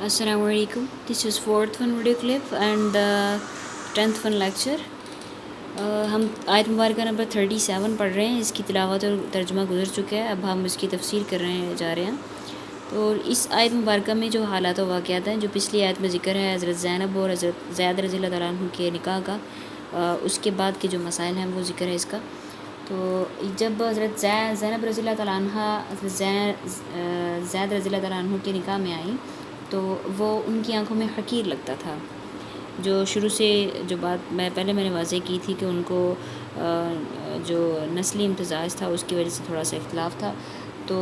Assalamu alaikum. This is fourth one video clip and the 10th one lecture. हम आयत मुबारक number 37 पढ़ रहे हैं. इसकी तिलावत और तर्जुमा गुजर चुका है. अब हम इसकी तफसीर कर रहे जा रहे हैं. तो इस आयत मुबारक में जो हालात व वाक़यात हैं जो पिछली आयत में ज़िक्र है हज़रत ज़ैनब और हज़रत ज़ैद रज़ी अल्लाह तआला अन्हु के निकाह का, उसके बाद के जो मसाइल हैं वो ज़िक्र है इसका. तो जब हज़रत ज़ैनब रज़ी अल्लाह तआला अन्हा ज़ैद रज़ी अल्लाह तआला अन्हु के निकाह में आई तो वो उनकी आंखों में हकीर लगता था. जो शुरू से जो बात मैंने वाज़ेह की थी कि उनको जो नस्ली इम्तिज़ाज था उसकी वजह से थोड़ा सा इख्तिलाफ़ था. तो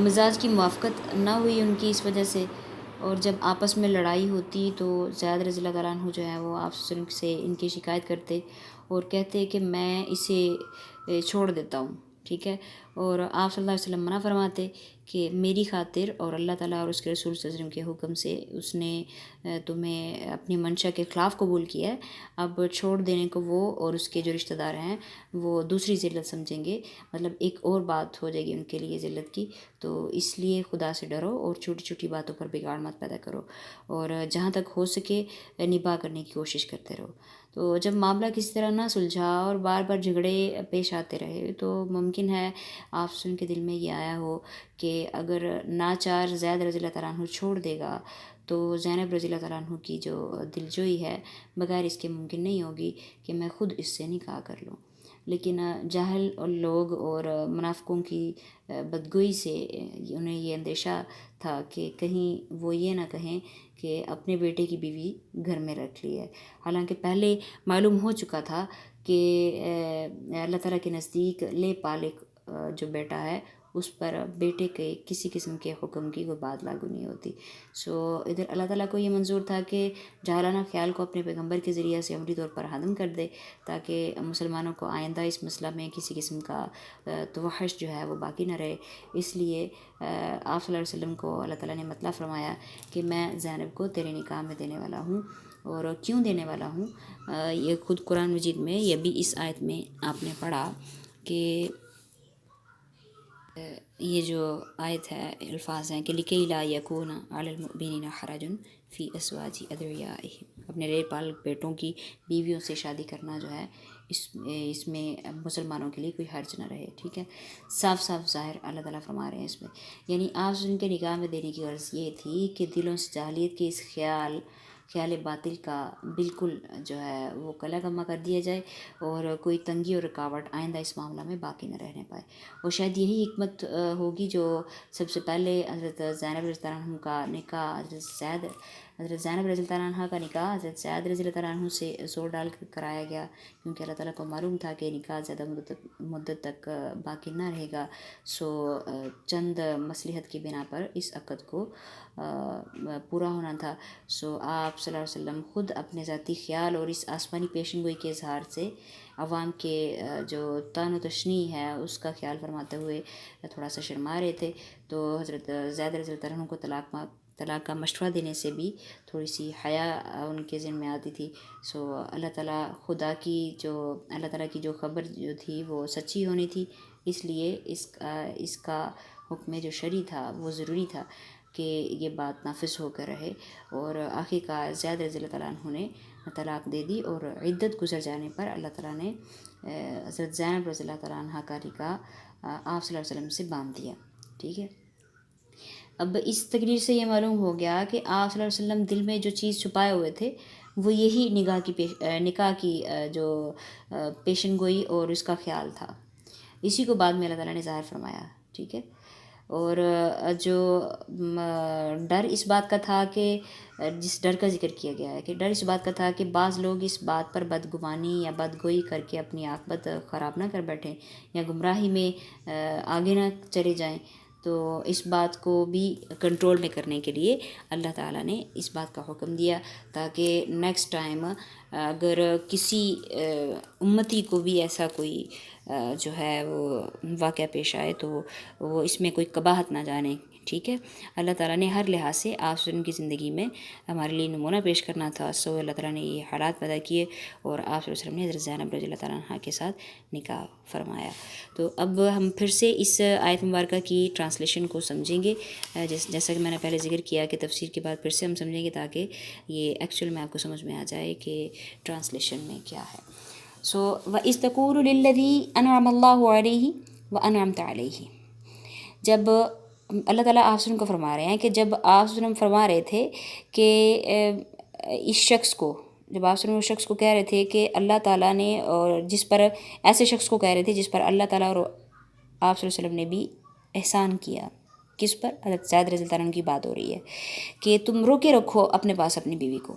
मिजाज की मुवाफ़क़त ना हुई उनकी इस वजह से, और जब आपस में लड़ाई होती तो ज़ैद रज़ी अल्लाह तआला अन्हु जो है वो आप से इनकी शिकायत करते और कहते कि मैं इसे छोड़ देता हूँ, ठीक है. और आप सल्लल्लाहु अलैहि वसल्लम मना फरमाते कि मेरी खातिर और अल्लाह ताला और उसके रसूल सल्लल्लाहु अलैहि वसल्लम के हुक्म से उसने तुम्हें अपनी मंशा के ख़िलाफ़ कबूल किया है, अब छोड़ देने को वो और उसके जो रिश्तेदार हैं वो दूसरी ज़िल्लत समझेंगे, मतलब एक और बात हो जाएगी उनके लिए ज़िल्लत की. तो इसलिए खुदा से डरो और छोटी छोटी बातों पर बिगाड़ मत पैदा करो और जहाँ तक हो सके निभा करने की कोशिश करते रहो. तो जब मामला किसी तरह ना सुलझा और बार बार झगड़े पेश आते रहे तो मुमकिन है आप सुन के दिल में ये आया हो कि अगर नाचार ज़ैद रज़ी अल्लाह तआला अन्हु छोड़ देगा तो ज़ैनब रज़ी अल्लाह तआला अन्हु की जो दिलजोई है बगैर इसके मुमकिन नहीं होगी कि मैं ख़ुद इससे निकाह कर लूँ. लेकिन जाहिल और लोग और मुनाफ़िकों की बदगोई से उन्हें ये अंदेशा था कि कहीं वो ये ना कहें कि अपने बेटे की बीवी घर में रख ली है. हालांकि पहले मालूम हो चुका था कि अल्लाह ताला के नज़दीक ले पालिक जो बेटा है उस पर बेटे के किसी किस्म के हुक्म की कोई बात लागू नहीं होती. इधर अल्लाह ताला को ये मंजूर था कि जाहिलाना ख्याल को अपने पैगंबर के ज़रिए से अमली तौर पर हदम कर दे ताकि मुसलमानों को आइंदा इस मसला में किसी किस्म का तवहश जो है वो बाकी ना रहे. इसलिए आप सल्लल्लाहु अलैहि वसल्लम को अल्लाह ताला ने मतलब फरमाया कि मैं ज़ैनब को तेरे निकाह में देने वाला हूँ. और क्यों देने वाला हूँ ये ख़ुद कुरान मजीद में ये भी इस आयत में आपने पढ़ा कि ये जो आयत है अल्फाज हैं कि लिकई ला यकून अलल मुमिनीना हरजुन फ़ी अज़वाजी अदियाइहिम, अपने रेपाल बेटों की बीवियों से शादी करना जो है इसमें मुसलमानों के लिए कोई हर्ज ना रहे, ठीक है. साफ साफ ज़ाहिर अल्लाह ताला फरमा रहे हैं इसमें. यानी आप उनके निकाह में देने की गर्ज़ ये थी कि दिलों से जाहिलियत के इस ख्याल बातिल का बिल्कुल जो है वो कला कमा कर दिया जाए और कोई तंगी और रुकावट आइंदा इस मामला में बाकी न रहने पाए. और शायद यही हिकमत होगी जो सबसे पहले हज़रत ज़ैनब रज़ी अल्लाह अन्हा का निकाह हज़रत ज़ैनब रज़ी अल्लाह अन्हा का निकाह हज़रत ज़ैद रज़ी अल्लाह अन्हु से जोर डाल कर कराया गया, क्योंकि अल्लाह ताला को मालूम था कि निकाह ज़्यादा मुद्दत तक बाकी ना रहेगा. चंद मसलहत की बिना पर इस अक़द को पूरा होना था. आप सल्लल्लाहु अलैहि वसल्लम ख़ुद अपने ज़ाती ख़्याल और इस आसमानी पेशन गोई के इजहार से अवाम के जो तान तशनी है उसका ख्याल फरमाते हुए थोड़ा सा शर्मा रहे थे. तो हज़रत ज़ैद रज़ी अल्लाह अन्हु को तलाक़ का मशवरा देने से भी थोड़ी सी हया उनके ज़हन में आती थी. अल्लाह ताला की जो ख़बर जो थी वो सच्ची होनी थी, इसलिए इसका हुक्म जो शरी था वो ज़रूरी था कि ये बात नाफिज होकर रहे. और आखिरकार ज़ैद रज़ी अल्लाह अन्हु ने तलाक़ दे दी और इद्दत गुजर जाने पर अल्लाह ताला ने हज़रत ज़ैनब रज़ी अल्लाह अन्हा का निकाह आप सल्लल्लाहु अलैहि वसल्लम से बांध दिया, ठीक है. अब इस तकरीर से ये मालूम हो गया कि आप सल्लल्लाहु अलैहि वसल्लम दिल में जो चीज़ छुपाए हुए थे वो यही निकाह की जो पेशन गोई और उसका ख्याल था. इसी को बाद में अल्लाह ताला ने ज़ाहिर फरमाया, ठीक है. और जो डर इस बात का था कि जिस डर का ज़िक्र किया गया है कि डर इस बात का था कि बाज़ लोग इस बात पर बदगुमानी या बदगोई करके अपनी आक़िबत ख़राब ना कर बैठें या गुमराही में आगे ना चले जाएं. तो इस बात को भी कंट्रोल में करने के लिए अल्लाह ताला ने इस बात का हुक्म दिया ताकि नेक्स्ट टाइम अगर किसी उम्मती को भी ऐसा कोई जो है वो वाक़या पेश आए तो वो इसमें कोई कबाहत ना जाने, ٹھیک ہے. اللہ تعالیٰ نے ہر لحاظ سے آپ وسلم کی زندگی میں ہمارے لیے نمونہ پیش کرنا تھا. سو اللہ تعالیٰ نے یہ حالات پیدا کیے اور آپ صلی اللہ علیہ وسلم نے حضرت زینب رضی اللہ تعالیٰ عنہ کے ساتھ نکاح فرمایا. تو اب ہم پھر سے اس آیت مبارکہ کی ٹرانسلیشن کو سمجھیں گے، جیسا کہ میں نے پہلے ذکر کیا کہ تفسیر کے بعد پھر سے ہم سمجھیں گے تاکہ یہ ایکچوئل میں آپ کو سمجھ میں آ جائے کہ ٹرانسلیشن میں کیا ہے. سو وَإِذْ تَقُولُ لِلَّذِي أَنْعَمَ اللَّهُ عَلَيْهِ وَأَنْعَمْتَ عَلَيْهِ، جب اللہ تعالیٰ آپ وسلم کو فرما رہے ہیں کہ جب آپ وسلم فرما رہے تھے کہ اس شخص کو، جب آپ وسلم اس شخص کو کہہ رہے تھے کہ اللہ تعالیٰ نے، اور جس پر، ایسے شخص کو کہہ رہے تھے جس پر اللہ تعالیٰ اور آپ صلی اللہ علیہ وسلم نے بھی احسان کیا. کس پر؟ حضرت زید رضی اللہ عنہ کی بات ہو رہی ہے کہ تم روکے رکھو اپنے پاس اپنی بیوی کو،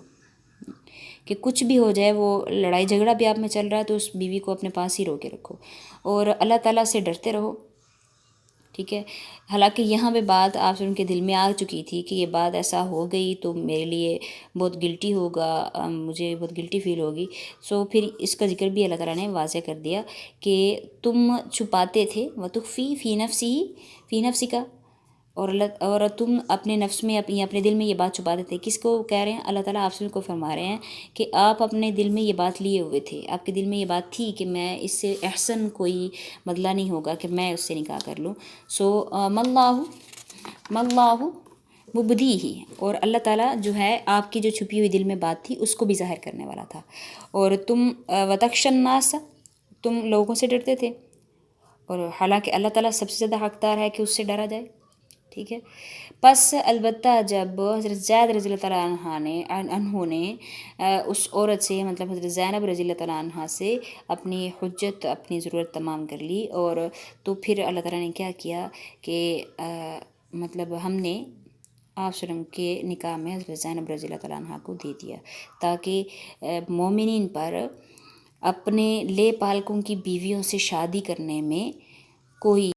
کہ کچھ بھی ہو جائے، وہ لڑائی جھگڑا بھی آپ میں چل رہا ہے تو اس بیوی کو اپنے پاس ہی روکے رکھو اور اللہ تعالیٰ سے ڈرتے رہو. ٹھیک ہے. حالانکہ یہاں پہ بات آپ ان کے دل میں آ چکی تھی کہ یہ بات ایسا ہو گئی تو میرے لیے بہت گلٹی ہوگا، مجھے بہت گلٹی فیل ہوگی. سو پھر اس کا ذکر بھی اللہ تعالیٰ نے واضح کر دیا کہ تم چھپاتے تھے، وَتُخْفِي فِي نَفْسِهِ فِي نَفْسِكَ، اور تم اپنے نفس میں، اپنے دل میں یہ بات چھپاتے تھے. کس کو کہہ رہے ہیں؟ اللہ تعالیٰ آپ کو فرما رہے ہیں کہ آپ اپنے دل میں یہ بات لیے ہوئے تھے، آپ کے دل میں یہ بات تھی کہ میں اس سے احسن کوئی بدلہ نہیں ہوگا کہ میں اس سے نکاح کر لوں. سو مَاللَّهُ مُبْدِيهِ، اور اللہ تعالیٰ جو ہے آپ کی جو چھپی ہوئی دل میں بات تھی اس کو بھی ظاہر کرنے والا تھا. اور تم وَتَخْشَى النَّاسَ، تم لوگوں سے ڈرتے تھے، اور حالانکہ اللہ تعالیٰ سب سے زیادہ حقدار ہے کہ اس سے ڈرا جائے. ٹھیک ہے. پس البتہ جب حضرت زید رضی اللہ تعالیٰ عنہ نے اس عورت سے، مطلب حضرت زینب رضی اللہ تعالیٰ عنہ سے اپنی حجت، اپنی ضرورت تمام کر لی، اور تو پھر اللہ تعالیٰ نے کیا کیا کہ مطلب ہم نے آپ صلی اللہ علیہ وسلم کے نکاح میں حضرت زینب رضی اللہ تعالیٰ عنہ کو دے دیا تاکہ مومنین پر اپنے لے پالکوں کی بیویوں سے شادی کرنے میں کوئی